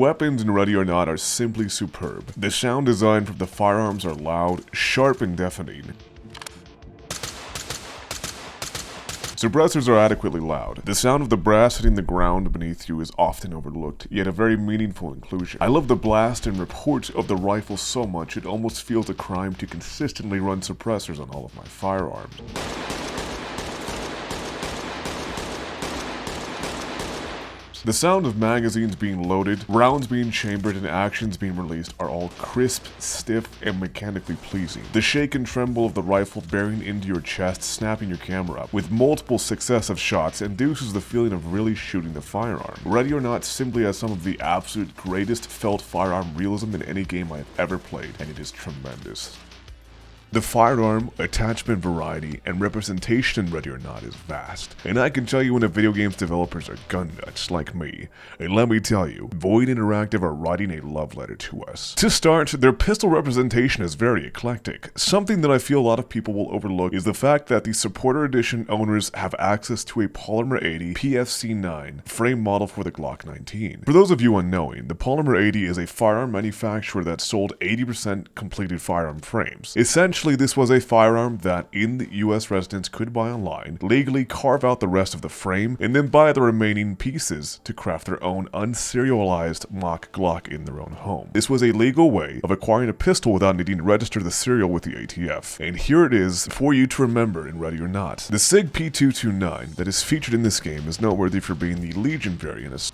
Weapons in Ready or Not are simply superb. The sound design from the firearms are loud, sharp, and deafening. Suppressors are adequately loud. The sound of the brass hitting the ground beneath you is often overlooked, yet a very meaningful inclusion. I love the blast and report of the rifle so much it almost feels a crime to consistently run suppressors on all of my firearms. The sound of magazines being loaded, rounds being chambered, and actions being released are all crisp, stiff, and mechanically pleasing. The shake and tremble of the rifle bearing into your chest, snapping your camera up, with multiple successive shots, induces the feeling of really shooting the firearm. Ready or Not simply has some of the absolute greatest felt firearm realism in any game I've ever played, and it is tremendous. The firearm, attachment variety, and representation in Ready or Not is vast, and I can tell you when a video game's developers are gun nuts like me. And let me tell you, Void Interactive are writing a love letter to us. To start, their pistol representation is very eclectic. Something that I feel a lot of people will overlook is the fact that the Supporter Edition owners have access to a Polymer 80 PFC-9 frame model for the Glock 19. For those of you unknowing, the Polymer 80 is a firearm manufacturer that sold 80% completed firearm frames. Essentially, this was a firearm that in the US residents could buy online, legally carve out the rest of the frame, and then buy the remaining pieces to craft their own unserialized mock Glock in their own home. This was a legal way of acquiring a pistol without needing to register the serial with the ATF. And here it is for you to remember in Ready or Not. The SIG P229 that is featured in this game is noteworthy for being the Legion variant.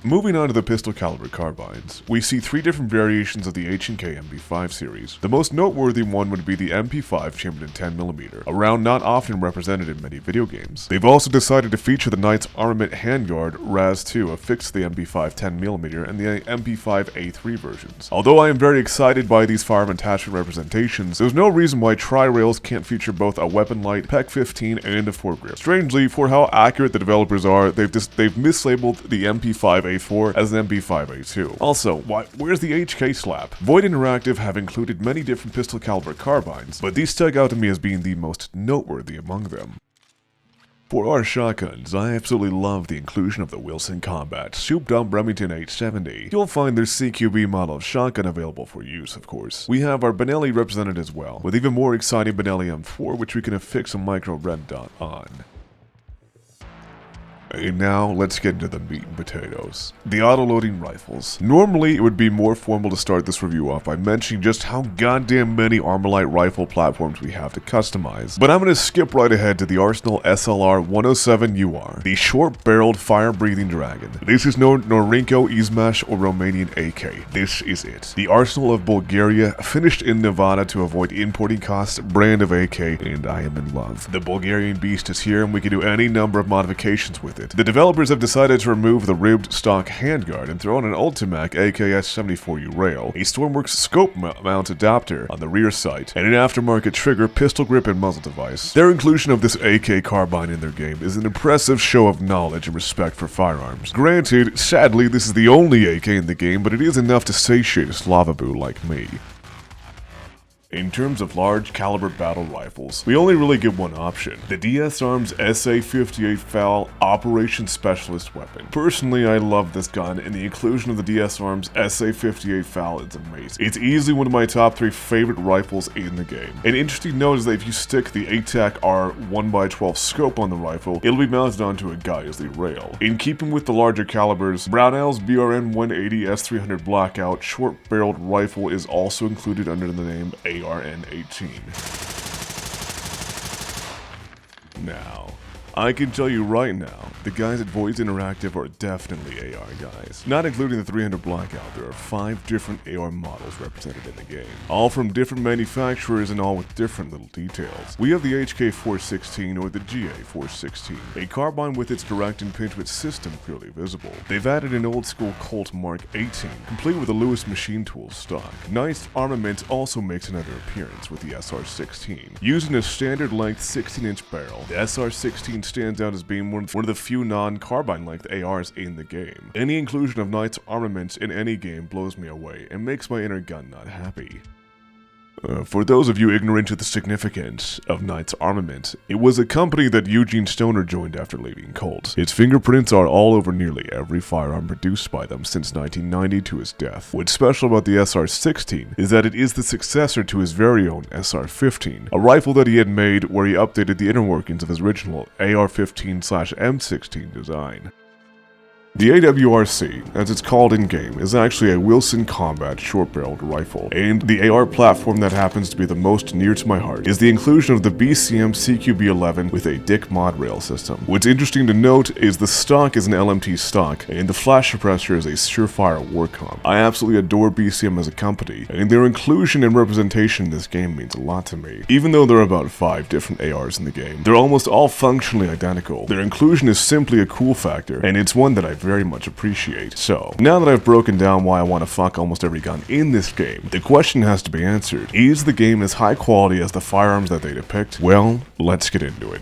Moving on to the pistol caliber carbines, we see three different variations of the H&K MP5 series. The most noteworthy one would be the MP5 chambered in 10mm, a round not often represented in many video games. They've also decided to feature the Knight's Armament handguard RAS-2 affixed to the MP5 10mm and the MP5 A3 versions. Although I am very excited by these firearm attachment representations, there's no reason why tri-rails can't feature both a weapon light, PEC-15, and a foregrip. Strangely, for how accurate the developers are, they've mislabeled the MP5 A4 as an MP5 A2. Also, where's the HK slap? Void Interactive have included many different pistol caliber carbines, but these stuck out to me as being the most noteworthy among them. For our shotguns, I absolutely love the inclusion of the Wilson Combat souped up Remington 870. You'll find their CQB model of shotgun available for use, of course. We have our Benelli represented as well, with even more exciting Benelli M4 which we can affix a micro red dot on. And now, let's get into the meat and potatoes. The auto-loading rifles. Normally, it would be more formal to start this review off by mentioning just how goddamn many Armalite rifle platforms we have to customize. But I'm gonna skip right ahead to the Arsenal SLR 107 UR, the short-barreled fire-breathing dragon. This is no Norinco, Izmash, or Romanian AK. This is it. The Arsenal of Bulgaria, finished in Nevada to avoid importing costs, brand of AK, and I am in love. The Bulgarian beast is here and we can do any number of modifications with it. The developers have decided to remove the ribbed stock handguard and throw on an Ultimac AKS-74U rail, a Stormworks scope mount adapter on the rear sight, and an aftermarket trigger, pistol grip, and muzzle device. Their inclusion of this AK carbine in their game is an impressive show of knowledge and respect for firearms. Granted, sadly this is the only AK in the game, but it is enough to satiate a Slavaboo like me. In terms of large caliber battle rifles, we only really get one option, the DS Arms SA-58 FAL Operation Specialist weapon. Personally, I love this gun, and the inclusion of the DS Arms SA-58 FAL is amazing. It's easily one of my top 3 favorite rifles in the game. An interesting note is that if you stick the ATAC R 1x12 scope on the rifle, it'll be mounted onto a Geisley rail. In keeping with the larger calibers, Brownell's BRN 180 S300 Blackout short-barreled rifle is also included under the name ARN-18. Now, I can tell you right now, the guys at Void Interactive are definitely AR guys. Not including the 300 Blackout, there are 5 different AR models represented in the game, all from different manufacturers and all with different little details. We have the HK416 or the GA416, a carbine with its direct impingement system clearly visible. They've added an old school Colt Mark 18, complete with a Lewis machine tool stock. Knight's Armament also makes another appearance with the SR16. Using a standard length 16-inch barrel, the SR16 stands out as being one of the few non-carbine length ARs in the game. Any inclusion of Knight's armaments in any game blows me away and makes my inner gun nut happy. For those of you ignorant to the significance of Knight's armament, it was a company that Eugene Stoner joined after leaving Colt. Its fingerprints are all over nearly every firearm produced by them since 1990 to his death. What's special about the SR-16 is that it is the successor to his very own SR-15, a rifle that he had made where he updated the inner workings of his original AR-15/M16 design. The AWRC, as it's called in-game, is actually a Wilson Combat short-barreled rifle, and the AR platform that happens to be the most near to my heart is the inclusion of the BCM CQB11 with a DIC mod rail system. What's interesting to note is the stock is an LMT stock, and the flash suppressor is a Surefire Warcom. I absolutely adore BCM as a company, and their inclusion and representation in this game means a lot to me. Even though there are about 5 different ARs in the game, they're almost all functionally identical. Their inclusion is simply a cool factor, and it's one that I very much appreciate. So, now that I've broken down why I want to fuck almost every gun in this game, the question has to be answered. Is the game as high quality as the firearms that they depict? Well, let's get into it.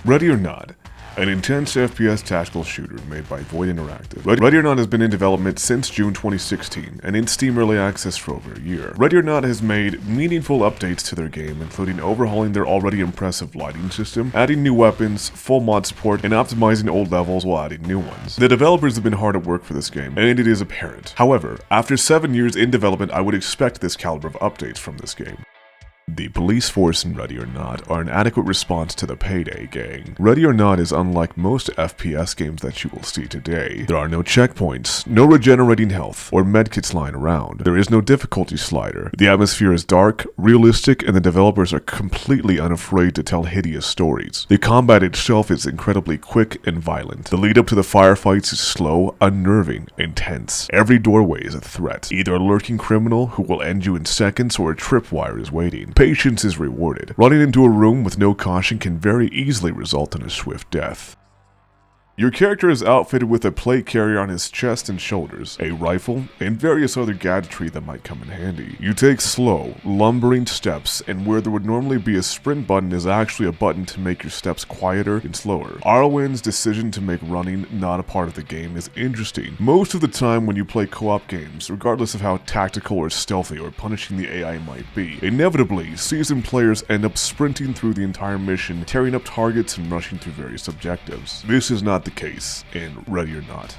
Ready or Not, an intense FPS tactical shooter made by Void Interactive. Ready or Not has been in development since June 2016 and in Steam Early Access for over a year. Ready or Not has made meaningful updates to their game, including overhauling their already impressive lighting system, adding new weapons, full mod support, and optimizing old levels while adding new ones. The developers have been hard at work for this game, and it is apparent. However, after 7 years in development, I would expect this caliber of updates from this game. The police force in Ready or Not are an adequate response to the Payday gang. Ready or Not is unlike most FPS games that you will see today. There are no checkpoints, no regenerating health, or medkits lying around. There is no difficulty slider. The atmosphere is dark, realistic, and the developers are completely unafraid to tell hideous stories. The combat itself is incredibly quick and violent. The lead up to the firefights is slow, unnerving, and tense. Every doorway is a threat, either a lurking criminal who will end you in seconds or a tripwire is waiting. Patience is rewarded. Running into a room with no caution can very easily result in a swift death. Your character is outfitted with a plate carrier on his chest and shoulders, a rifle, and various other gadgetry that might come in handy. You take slow, lumbering steps, and where there would normally be a sprint button is actually a button to make your steps quieter and slower. RON's decision to make running not a part of the game is interesting. Most of the time when you play co-op games, regardless of how tactical or stealthy or punishing the AI might be, inevitably, seasoned players end up sprinting through the entire mission, tearing up targets and rushing through various objectives. This is not the case in Ready or Not.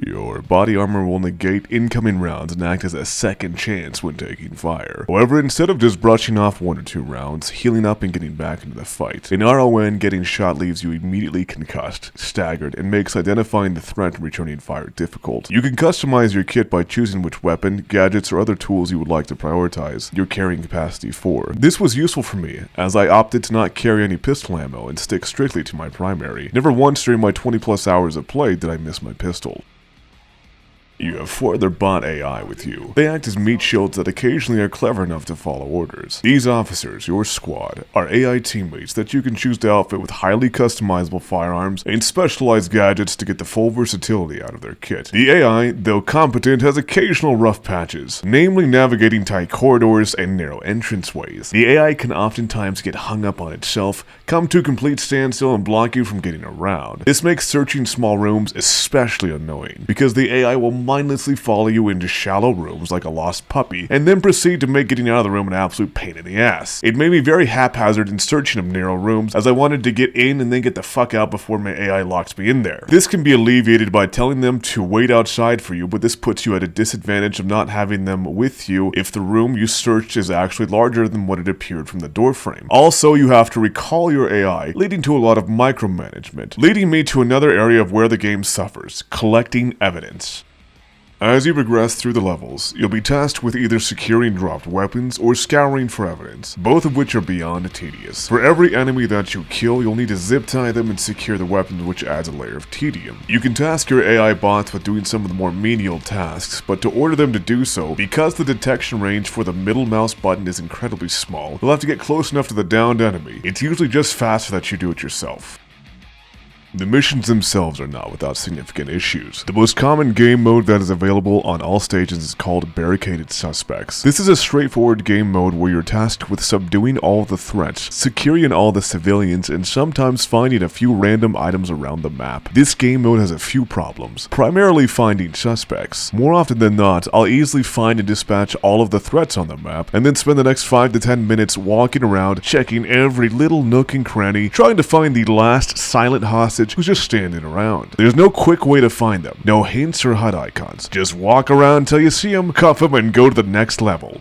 Your body armor will negate incoming rounds and act as a second chance when taking fire. However, instead of just brushing off 1 or 2 rounds, healing up and getting back into the fight, in RON, getting shot leaves you immediately concussed, staggered, and makes identifying the threat and returning fire difficult. You can customize your kit by choosing which weapon, gadgets, or other tools you would like to prioritize your carrying capacity for. This was useful for me, as I opted to not carry any pistol ammo and stick strictly to my primary. Never once during my 20+ hours of play did I miss my pistol. You have 4 other bot AI with you. They act as meat shields that occasionally are clever enough to follow orders. These officers, your squad, are AI teammates that you can choose to outfit with highly customizable firearms and specialized gadgets to get the full versatility out of their kit. The AI, though competent, has occasional rough patches, namely navigating tight corridors and narrow entranceways. The AI can oftentimes get hung up on itself, come to a complete standstill, and block you from getting around. This makes searching small rooms especially annoying, because the AI will mindlessly follow you into shallow rooms like a lost puppy, and then proceed to make getting out of the room an absolute pain in the ass. It made me very haphazard in searching of narrow rooms, as I wanted to get in and then get the fuck out before my AI locks me in there. This can be alleviated by telling them to wait outside for you, but this puts you at a disadvantage of not having them with you if the room you searched is actually larger than what it appeared from the doorframe. Also, you have to recall your AI, leading to a lot of micromanagement, leading me to another area of where the game suffers: collecting evidence. As you progress through the levels, you'll be tasked with either securing dropped weapons or scouring for evidence, both of which are beyond tedious. For every enemy that you kill, you'll need to zip tie them and secure the weapons, which adds a layer of tedium. You can task your AI bots with doing some of the more menial tasks, but to order them to do so, because the detection range for the middle mouse button is incredibly small, you'll have to get close enough to the downed enemy. It's usually just faster that you do it yourself. The missions themselves are not without significant issues. The most common game mode that is available on all stages is called Barricaded Suspects. This is a straightforward game mode where you're tasked with subduing all the threats, securing all the civilians, and sometimes finding a few random items around the map. This game mode has a few problems, primarily finding suspects. More often than not, I'll easily find and dispatch all of the threats on the map, and then spend the next 5 to 10 minutes walking around, checking every little nook and cranny, trying to find the last silent hostage who's just standing around. There's no quick way to find them, no hints or HUD icons. Just walk around until you see them, cuff them, and go to the next level.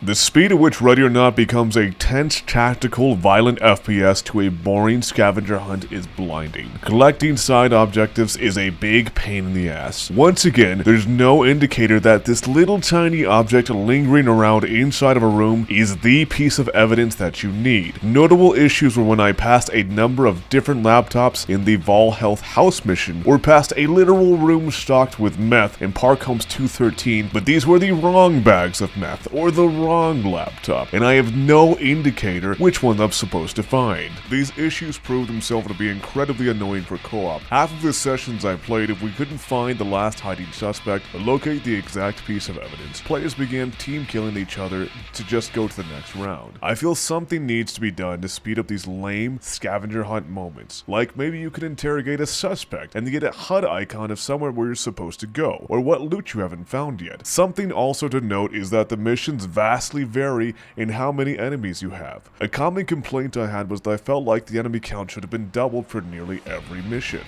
The speed at which Ready or Not becomes a tense, tactical, violent FPS to a boring scavenger hunt is blinding. Collecting side objectives is a big pain in the ass. Once again, there's no indicator that this little tiny object lingering around inside of a room is the piece of evidence that you need. Notable issues were when I passed a number of different laptops in the Vol Health House mission, or passed a literal room stocked with meth in Park Homes 213, but these were the wrong bags of meth, or the wrong laptop, and I have no indicator which one I'm supposed to find. These issues proved themselves to be incredibly annoying for co-op. Half of the sessions I played, if we couldn't find the last hiding suspect or locate the exact piece of evidence, players began team killing each other to just go to the next round. I feel something needs to be done to speed up these lame scavenger hunt moments. Like maybe you can interrogate a suspect and get a HUD icon of somewhere where you're supposed to go, or what loot you haven't found yet. Something also to note is that the missions vastly vary in how many enemies you have. A common complaint I had was that I felt like the enemy count should have been doubled for nearly every mission.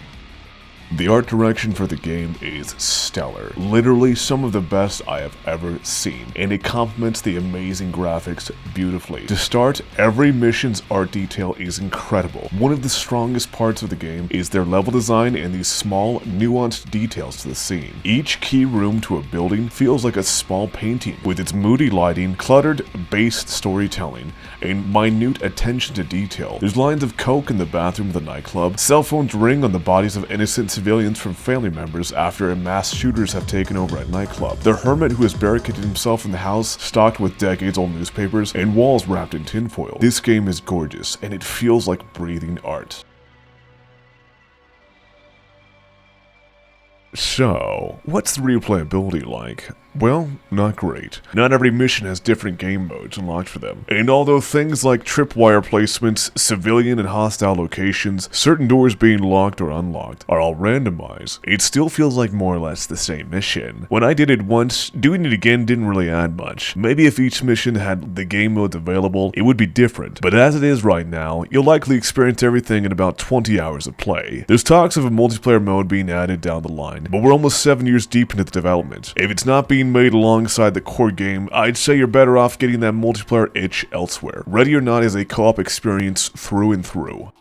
The art direction for the game is stellar, literally some of the best I have ever seen, and it complements the amazing graphics beautifully. To start, every mission's art detail is incredible. One of the strongest parts of the game is their level design and these small, nuanced details to the scene. Each key room to a building feels like a small painting, with its moody lighting, cluttered, based storytelling, and minute attention to detail. There's lines of coke in the bathroom of the nightclub, cell phones ring on the bodies of innocent civilians from family members after mass shooters have taken over a nightclub. The hermit who has barricaded himself in the house stocked with decades-old newspapers and walls wrapped in tinfoil. This game is gorgeous, and it feels like breathing art. So, what's the replayability like? Well, not great. Not every mission has different game modes unlocked for them. And although things like tripwire placements, civilian and hostile locations, certain doors being locked or unlocked are all randomized, it still feels like more or less the same mission. When I did it once, doing it again didn't really add much. Maybe if each mission had the game modes available, it would be different. But as it is right now, you'll likely experience everything in about 20 hours of play. There's talks of a multiplayer mode being added down the line, but we're almost 7 years deep into the development. If it's not being made alongside the core game, I'd say you're better off getting that multiplayer itch elsewhere. Ready or Not is a co-op experience through and through.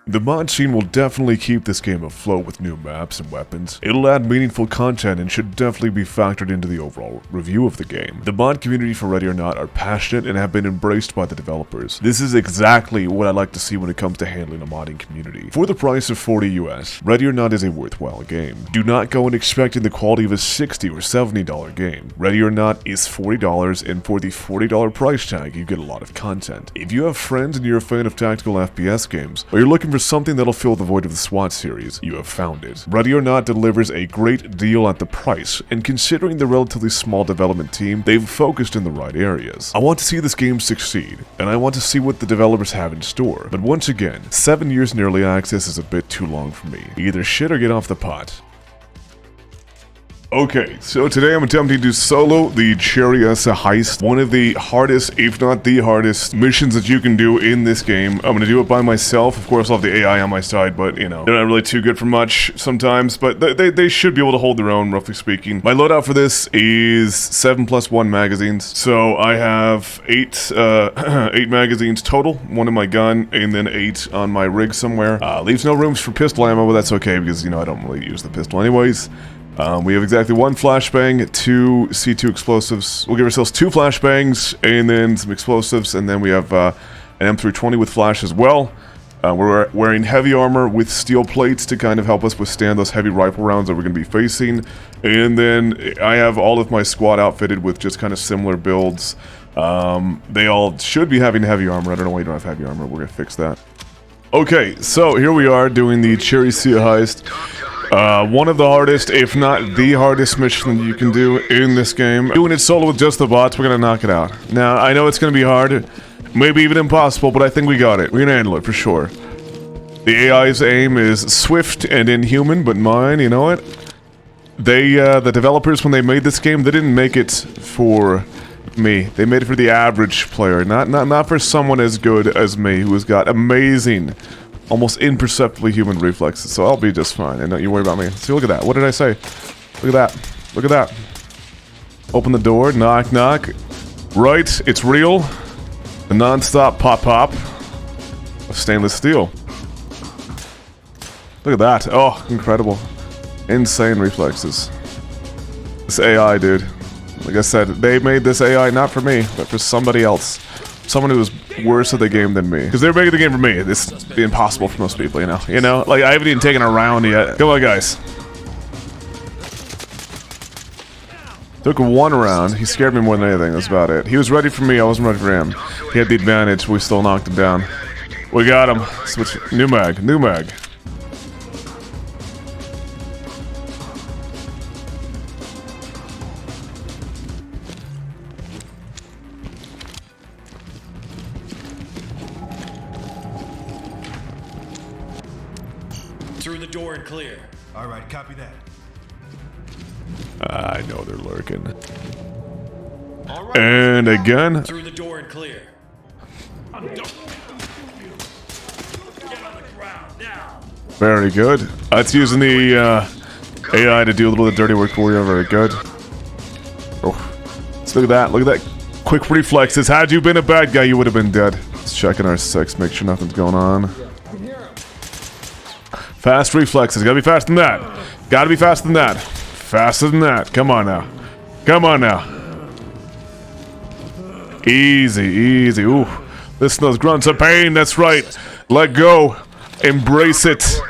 The mod scene will definitely keep this game afloat with new maps and weapons. It'll add meaningful content and should definitely be factored into the overall review of the game. The mod community for Ready or Not are passionate and have been embraced by the developers. This is exactly what I like to see when it comes to handling a modding community. For the price of $40 US, Ready or Not is a worthwhile game. Do not go in expecting the quality of a $60 or $70 game. Ready or Not is $40, and for the $40 price tag, you get a lot of content. If you have friends and you're a fan of tactical FPS games, or you're looking for something that'll fill the void of the SWAT series, you have found it. Ready or Not delivers a great deal at the price, and considering the relatively small development team, they've focused in the right areas. I want to see this game succeed, and I want to see what the developers have in store. But once again, 7 years in early access is a bit too long for me. Either shit or get off the pot. Okay, so today I'm attempting to solo the Cherry-Essa heist, one of the hardest, if not the hardest, missions that you can do in this game. I'm gonna do it by myself. Of course, I'll have the AI on my side, but, you know, they're not really too good for much sometimes, but they should be able to hold their own, roughly speaking. My loadout for this is 7+1 magazines, so I have 8 magazines total, 1 in my gun, and then 8 on my rig somewhere. Leaves no rooms for pistol ammo, but that's okay, because, you know, I don't really use the pistol anyways. We have exactly 1 flashbang, 2 C2 explosives. We'll give ourselves 2 flashbangs, and then some explosives, and then we have an M320 with flash as well. We're wearing heavy armor with steel plates to kind of help us withstand those heavy rifle rounds that we're going to be facing. And then I have all of my squad outfitted with just kind of similar builds. They all should be having heavy armor. I don't know why you don't have heavy armor. We're going to fix that. Okay, so here we are doing the Cherry Sea heist. One of the hardest, if not the hardest mission that you can do in this game. Doing it solo with just the bots, we're gonna knock it out. Now, I know it's gonna be hard, maybe even impossible, but I think we got it. We're gonna handle it for sure. The AI's aim is swift and inhuman, but mine, you know what? The developers, when they made this game, they didn't make it for me. They made it for the average player, not for someone as good as me, who has got amazing, almost imperceptibly human reflexes. So I'll be just fine, and don't you worry about me. See, look at that. What did I say? Look at that. Look at that. Open the door. Knock, knock. Right, it's real. The non-stop pop-pop of stainless steel. Look at that. Oh, incredible. Insane reflexes. This AI, dude. Like I said, they made this AI not for me, but for somebody else. Someone who was worse at the game than me. Because they're making the game for me. It's impossible for most people, you know? You know? Like, I haven't even taken a round yet. Come on, guys. Took one round. He scared me more than anything. That's about it. He was ready for me. I wasn't ready for him. He had the advantage. We still knocked him down. We got him. Switch. New mag. New mag. Through the door and clear. All right, copy that. I know they're lurking. All right. And again. Through the door and clear. Get on the ground now. Very good. That's using the AI to do a little bit of dirty work for you. Very good. Oh, let's look at that. Look at that. Quick reflexes. Had you been a bad guy, you would have been dead. Let's check in our 6, make sure nothing's going on. Fast reflexes. Gotta be faster than that. Gotta be faster than that. Faster than that. Come on now. Come on now. Easy, easy. Ooh. Listen to those grunts of pain. That's right. Let go. Embrace it.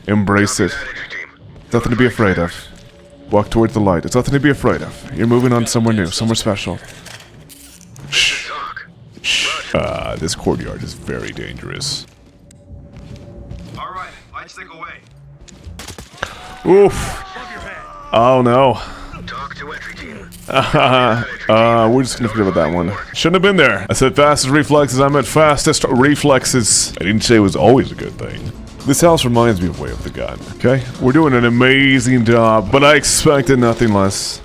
Embrace it. Nothing to be afraid of. Walk towards the light. It's nothing to be afraid of. You're moving on somewhere new. Somewhere special. Shh. Shh. This courtyard is very dangerous. Stick away. Oof. Oh no. Talk to entry team. We're just gonna forget about that one. Shouldn't have been there. I said fastest reflexes, I meant fastest reflexes. I didn't say it was always a good thing. This house reminds me of Way of the Gun, okay? We're doing an amazing job, but I expected nothing less.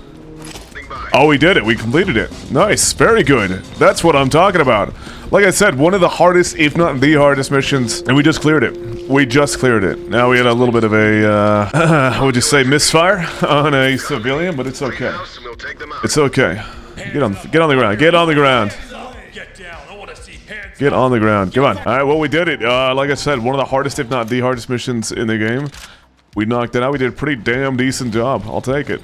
Oh, we did it. We completed it. Nice. Very good. That's what I'm talking about. Like I said, one of the hardest, if not the hardest missions, and we just cleared it. We just cleared it. Now we had a little bit of a, what would you say, misfire on a civilian, but it's okay. It's okay. Get on the ground. Get on the ground. Get on the ground. Come on. All right, well, we did it. Like I said, one of the hardest, if not the hardest missions in the game. We knocked it out. We did a pretty damn decent job. I'll take it.